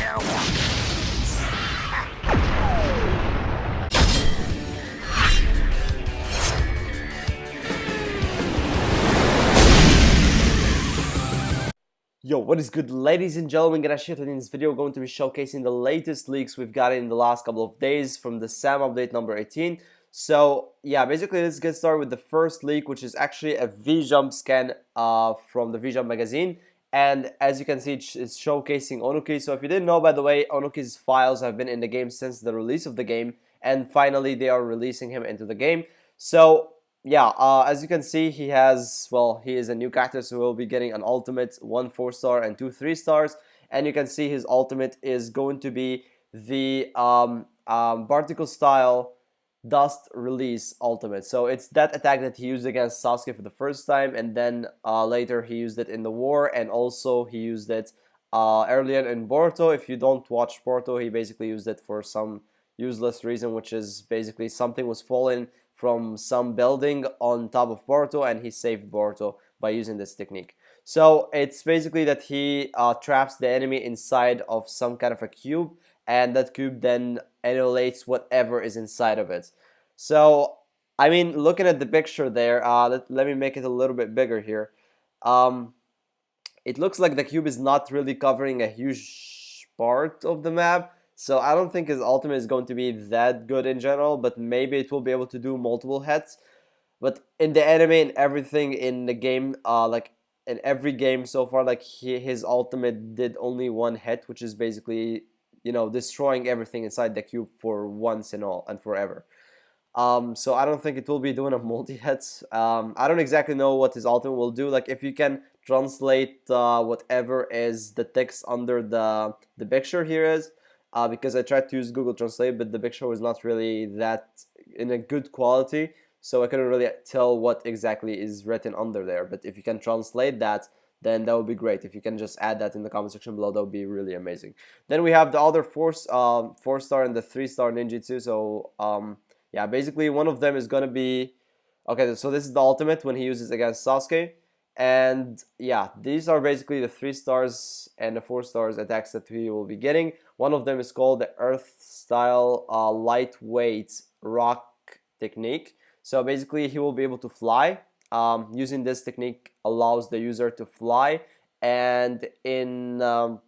Yo, what is good, ladies and gentlemen? Today in this video, we're going to be showcasing the latest leaks we've gotten in the last couple of days from the SAM update number 18. So yeah, basically let's get started with the first leak, which is actually a V-Jump scan from the V-Jump magazine. And as you can see, it's showcasing Ōnoki. So if you didn't know, by the way, Ōnoki's files have been in the game since the release of the game, and finally they are releasing him into the game. So yeah, as you can see, he is a new character, so we'll be getting an ultimate, 1 4-star and 2 3-stars. And you can see his ultimate is going to be the particle style dust release ultimate. So it's that attack that he used against Sasuke for the first time, and then later he used it in the war, and also he used it earlier in Boruto. If you don't watch Boruto, he basically used it for some useless reason, which is basically something was falling from some building on top of Boruto, and he saved Boruto by using this technique. So it's basically that he traps the enemy inside of some kind of a cube, and that cube then annihilates whatever is inside of it. So I mean, looking at the picture there, let me make it a little bit bigger here. It looks like the cube is not really covering a huge part of the map. So I don't think his ultimate is going to be that good in general, but maybe it will be able to do multiple hits. But in the anime and everything in the game, like in every game so far, like his ultimate did only 1 hit, which is basically, you know, destroying everything inside the cube for once and all and forever. So I don't think it will be doing a multi-hits. I don't exactly know what his ultimate will do. Like if you can translate whatever is the text under the picture here is. Because I tried to use Google Translate, but the picture was not really that in a good quality, so I couldn't really tell what exactly is written under there. But if you can translate that, then that would be great. If you can just add that in the comment section below, that would be really amazing. Then we have the other 4-star and the 3-star ninjutsu. So yeah, basically one of them is gonna be okay. So this is the ultimate when he uses against Sasuke. And yeah, these are basically the 3-stars and the 4-stars attacks that we will be getting. One of them is called the Earth Style Lightweight Rock Technique. So basically he will be able to fly. Using this technique allows the user to fly. And in the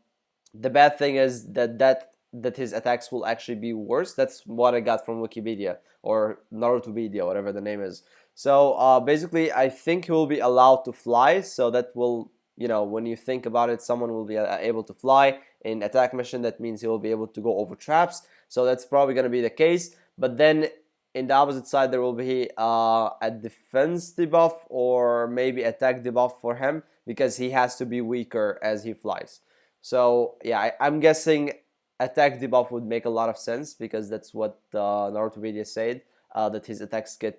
bad thing is that his attacks will actually be worse. That's what I got from Wikipedia or Narutopedia, whatever the name is. So basically, I think he will be allowed to fly. So that will, you know, when you think about it, someone will be able to fly in attack mission. That means he will be able to go over traps. So that's probably going to be the case. But then in the opposite side, there will be a defense debuff or maybe attack debuff for him because he has to be weaker as he flies. So yeah, I'm guessing attack debuff would make a lot of sense because that's what Narutopedia said, that his attacks get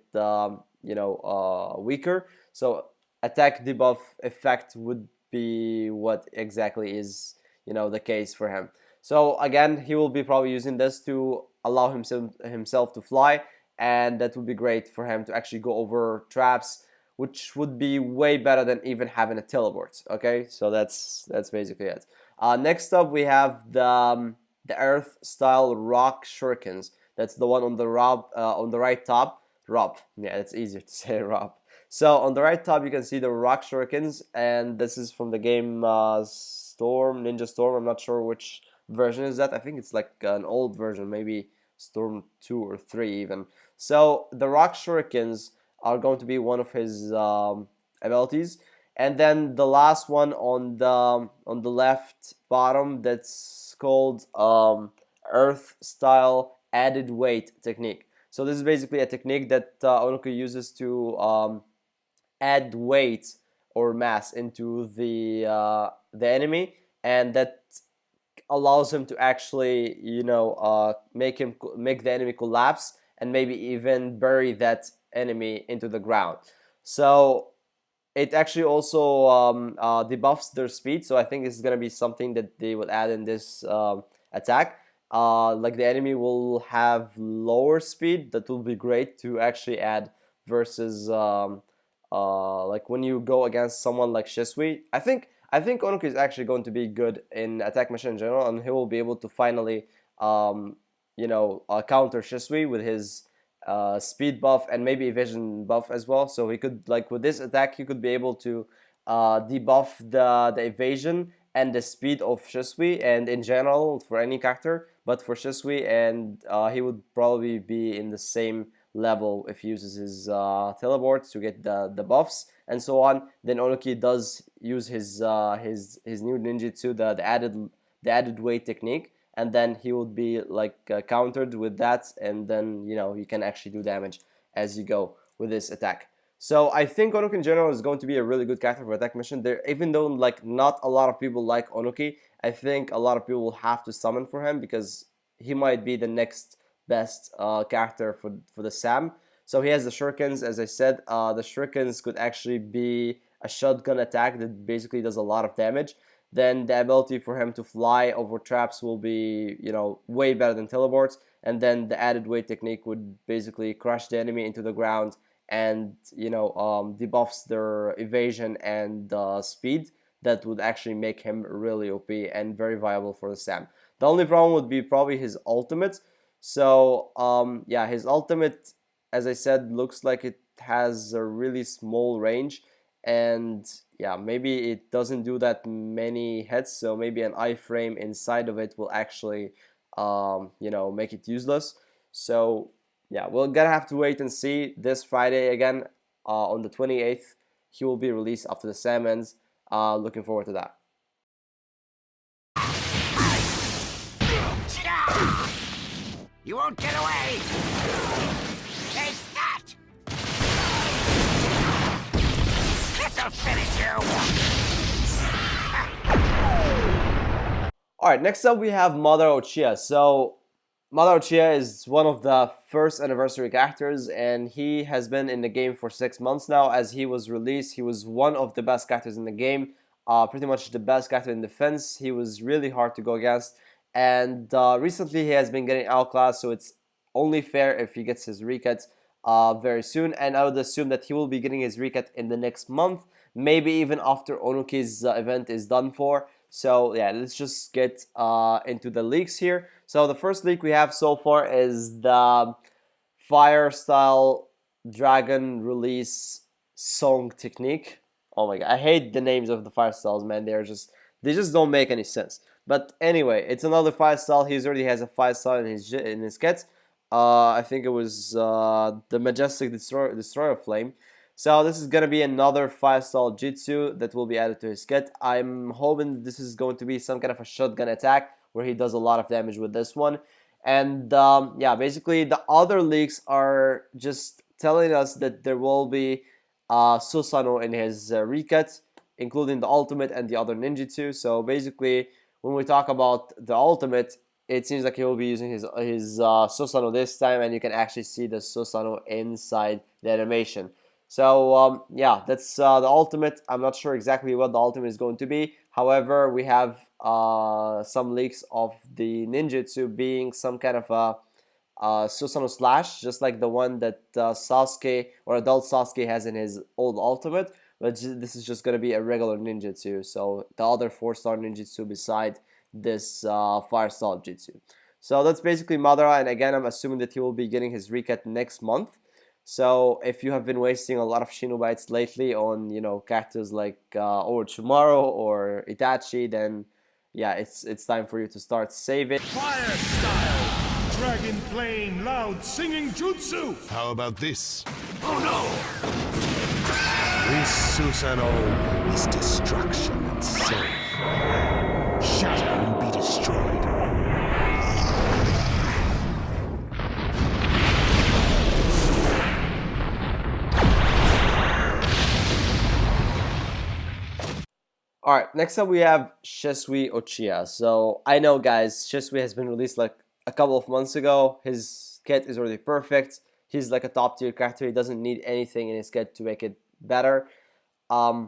weaker. So attack debuff effect would be what exactly is, you know, the case for him. So again, he will be probably using this to allow himself to fly, and that would be great for him to actually go over traps, which would be way better than even having a teleport. Okay, so that's basically it. Next up, we have the Earth Style Rock Shurikens. That's the one on the right top. Rob. Yeah, it's easier to say Rob. So on the right top, you can see the Rock Shurikens, and this is from the game Ninja Storm. I'm not sure which version is that. I think it's like an old version, maybe Storm 2 or 3 even. So the Rock Shurikens are going to be one of his abilities. And then the last one on the left bottom, that's called Earth Style Added Weight Technique. So this is basically a technique that Ōnoki uses to add weight or mass into the enemy, and that allows him to actually, you know, make the enemy collapse and maybe even bury that enemy into the ground. So it actually also debuffs their speed. So I think this is gonna be something that they will add in this attack. Like the enemy will have lower speed. That will be great to actually add versus like when you go against someone like Shisui. I think Ōnoki is actually going to be good in attack machine in general, and he will be able to finally counter Shisui with his speed buff and maybe evasion buff as well. So he could, like, with this attack, he could be able to debuff the evasion and the speed of Shisui, and in general for any character, but for Shisui, and he would probably be in the same level if he uses his teleports to get the buffs and so on. Then Ōnoki does use his new ninjutsu, the added weight technique, and then he would be like countered with that, and then you can actually do damage as you go with this attack. So I think Ōnoki in general is going to be a really good character for attack mission. There, even though like not a lot of people like Ōnoki, I think a lot of people will have to summon for him because he might be the next best character for the Sam. So he has the shurikens, as I said. The shurikens could actually be a shotgun attack that basically does a lot of damage. Then the ability for him to fly over traps will be, way better than teleports. And then the added weight technique would basically crush the enemy into the ground and, debuffs their evasion and speed. That would actually make him really OP and very viable for the Sam. The only problem would be probably his ultimate. So, his ultimate, as I said, looks like it has a really small range. And yeah, maybe it doesn't do that many hits, so maybe an iframe inside of it will actually make it useless. So yeah, we're gonna have to wait and see. This Friday again, on the 28th, he will be released after the Sam ends. Looking forward to that. You won't get away! Take that! This'll finish you! Alright, next up we have Madara Uchiha. So, Madara Uchiha is one of the first anniversary characters, and he has been in the game for 6 months now. As he was released, he was one of the best characters in the game. Pretty much the best character in defense. He was really hard to go against. And recently he has been getting outclassed, so it's only fair if he gets his recut very soon. And I would assume that he will be getting his recut in the next month, maybe even after Ōnoki's event is done for. So yeah, let's just get into the leaks here. So the first leak we have so far is the Fire Style Dragon release song technique. Oh my god, I hate the names of the Fire Styles, man. They just don't make any sense. But anyway, it's another 5-style. He already has a 5-style in his kit. I think it was the Majestic Destroyer Flame. So this is gonna be another 5-style Jutsu that will be added to his kit. I'm hoping this is going to be some kind of a shotgun attack where he does a lot of damage with this one. And basically the other leaks are just telling us that there will be Susanoo in his recut, including the ultimate and the other ninjutsu. So basically, when we talk about the ultimate, it seems like he will be using his Susanoo this time, and you can actually see the Susanoo inside the animation. So that's the ultimate. I'm not sure exactly what the ultimate is going to be. However, we have some leaks of the ninjutsu being some kind of a Susanoo slash, just like the one that Sasuke or adult Sasuke has in his old ultimate. But this is just going to be a regular ninjutsu, so the other 4-star ninjutsu beside this 5-star jutsu. So that's basically Madara, and again, I'm assuming that he will be getting his recut next month. So if you have been wasting a lot of Shinobites lately on, characters like Orochimaru or Itachi, then yeah, it's time for you to start saving. Fire Style! Dragon Flame Loud Singing Jutsu! How about this? Oh no! This Susanoo is destruction itself. Shatter and be destroyed. Alright, next up we have Shisui Uchiha. So I know, guys, Shisui has been released like a couple of months ago. His kit is already perfect. He's like a top tier character. He doesn't need anything in his kit to make it better. I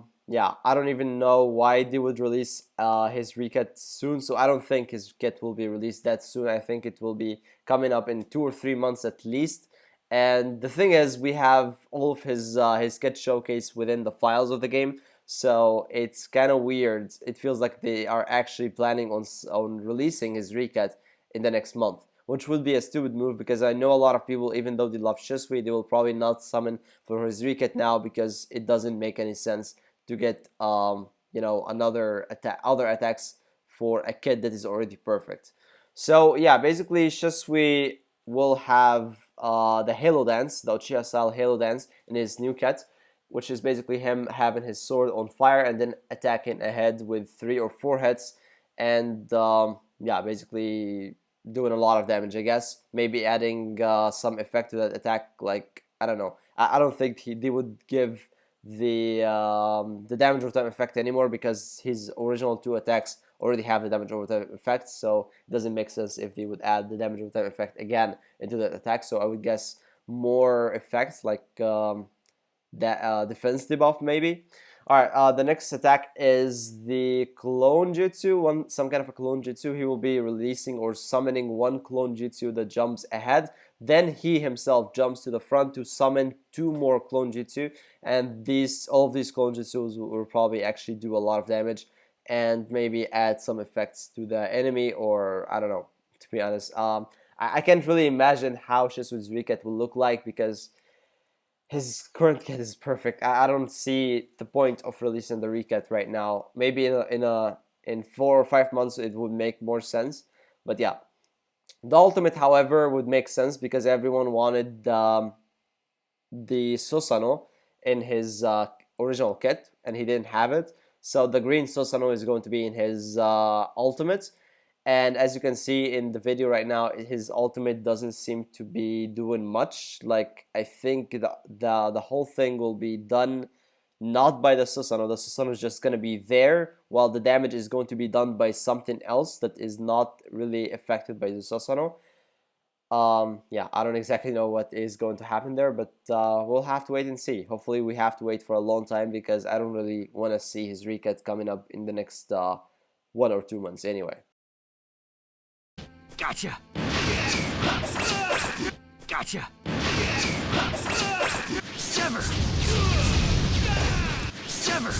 don't even know why they would release his recut soon. So I don't think his kit will be released that soon. I think it will be coming up in 2 or 3 months at least. And the thing is, we have all of his kit showcase within the files of the game, so it's kind of weird. It feels like they are actually planning on releasing his recat in the next month, which would be a stupid move because I know a lot of people, even though they love Shisui, they will probably not summon for his recat now because it doesn't make any sense to get another other attacks for a kit that is already perfect. So yeah, basically Shisui will have the Halo Dance, the Uchiha style Halo Dance in his new cut, which is basically him having his sword on fire and then attacking ahead with 3 or 4 hits, and yeah, basically doing a lot of damage. I guess maybe adding some effect to that attack, like I don't know. I don't think they would give the damage over time effect anymore because his original 2 attacks already have the damage over time effect, so it doesn't make sense if they would add the damage over time effect again into that attack. So I would guess more effects like that defense debuff maybe. Alright, the next attack is the clone jutsu, some kind of a clone jutsu. He will be releasing or summoning 1 clone jutsu that jumps ahead. Then he himself jumps to the front to summon 2 more clone jutsu, and all of these clone jutsus will probably actually do a lot of damage and maybe add some effects to the enemy, or I don't know, to be honest. I can't really imagine how Shisui's recat will look like because his current kit is perfect. I don't see the point of releasing the recat right now. Maybe in 4 or 5 months it would make more sense. But yeah, the ultimate, however, would make sense because everyone wanted the Susanoo in his original kit, and he didn't have it. So the green Susanoo is going to be in his ultimate. And as you can see in the video right now, his ultimate doesn't seem to be doing much. Like, I think the whole thing will be done not by the Susanoo. The Susanoo is just going to be there, while the damage is going to be done by something else that is not really affected by the Susanoo. Yeah, I don't exactly know what is going to happen there, but we'll have to wait and see. Hopefully we have to wait for a long time because I don't really want to see his recat coming up in the next 1 or 2 months anyway. Gotcha! Gotcha! Sever! Sever!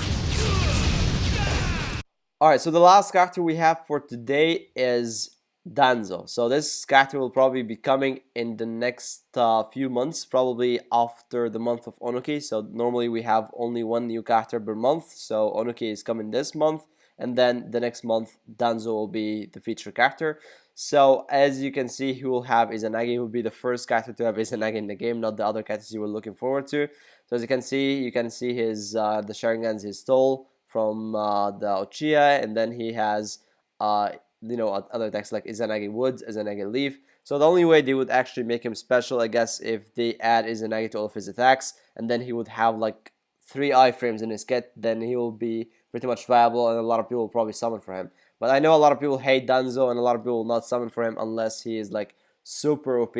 Alright, so the last character we have for today is Danzo. So this character will probably be coming in the next few months, probably after the month of Ōnoki. So normally we have only 1 new character per month, so Ōnoki is coming this month, and then the next month Danzo will be the feature character. So as you can see, he will have Izanagi. He will be the first character to have Izanagi in the game, not the other characters you were looking forward to. So as you can see his the Sharingans he stole from the Uchiha, and then he has other attacks like Izanagi Woods, Izanagi Leaf. So the only way they would actually make him special, I guess, if they add Izanagi to all of his attacks, and then he would have like 3 iframes in his kit, then he will be pretty much viable, and a lot of people will probably summon for him. But I know a lot of people hate Danzo, and a lot of people will not summon for him unless he is like super OP.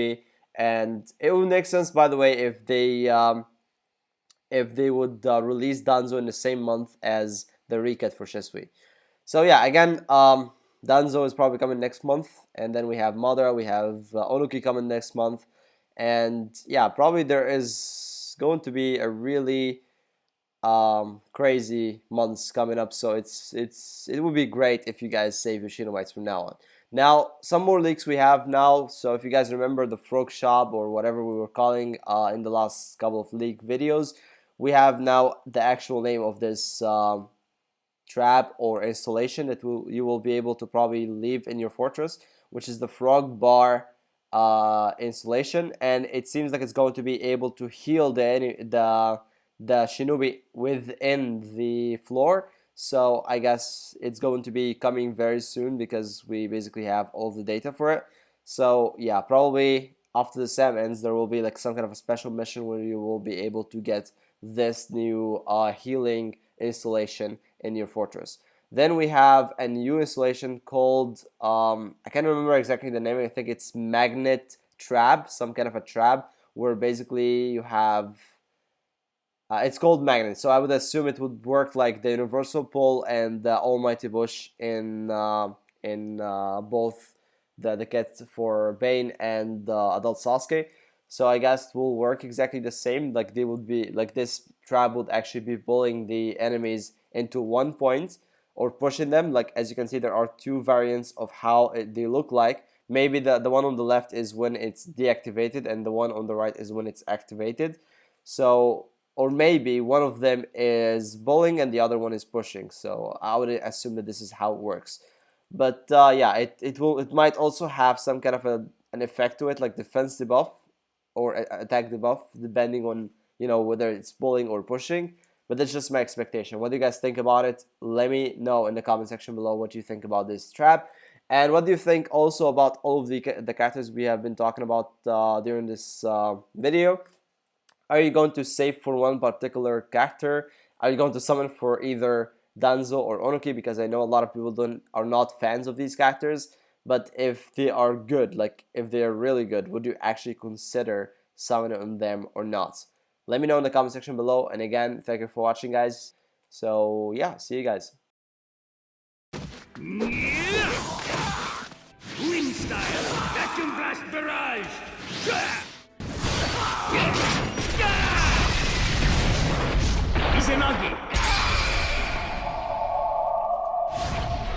And it would make sense, by the way, if they would release Danzo in the same month as the recat for Shisui. So yeah, again, Danzo is probably coming next month, and then we have Madara, we have Ōnoki coming next month, and yeah, probably there is going to be a really crazy months coming up. So it would be great if you guys save your Shinobites from now on. Now, some more leaks we have now. So if you guys remember the Frog Shop or whatever we were calling in the last couple of leak videos, we have now the actual name of this trap or installation that you will be able to probably leave in your fortress, which is the Frog Bar installation, and it seems like it's going to be able to heal the shinobi within the floor. So I guess it's going to be coming very soon because we basically have all the data for it. So yeah, probably after the SAM ends, there will be like some kind of a special mission where you will be able to get this new healing installation in your fortress. Then we have a new installation called, I can't remember exactly the name, I think it's Magnet Trap, some kind of a trap, where basically you have, it's called Magnet, so I would assume it would work like the Universal Pole and the Almighty Bush in both the kits for Bane and Adult Sasuke. So I guess it will work exactly the same. Like they would be like this trap would actually be pulling the enemies into one point or pushing them. Like as you can see, there are two variants of how they look like. Maybe the one on the left is when it's deactivated and the one on the right is when it's activated. So, or maybe one of them is pulling and the other one is pushing. So I would assume that this is how it works. But yeah, it might also have some kind of an effect to it, like defense debuff or attack debuff, depending on, you know, whether it's pulling or pushing. But that's just my expectation. What do you guys think about it? Let me know in the comment section below what you think about this trap. And what do you think also about all of the characters we have been talking about during this video? Are you going to save for one particular character? Are you going to summon for either Danzo or Ōnoki? Because I know a lot of people are not fans of these characters. But if they are good, like if they are really good, would you actually consider summoning on them or not? Let me know in the comment section below. And again, thank you for watching, guys. So yeah, see you guys. Wind style, vacuum blast barrage. Izanagi.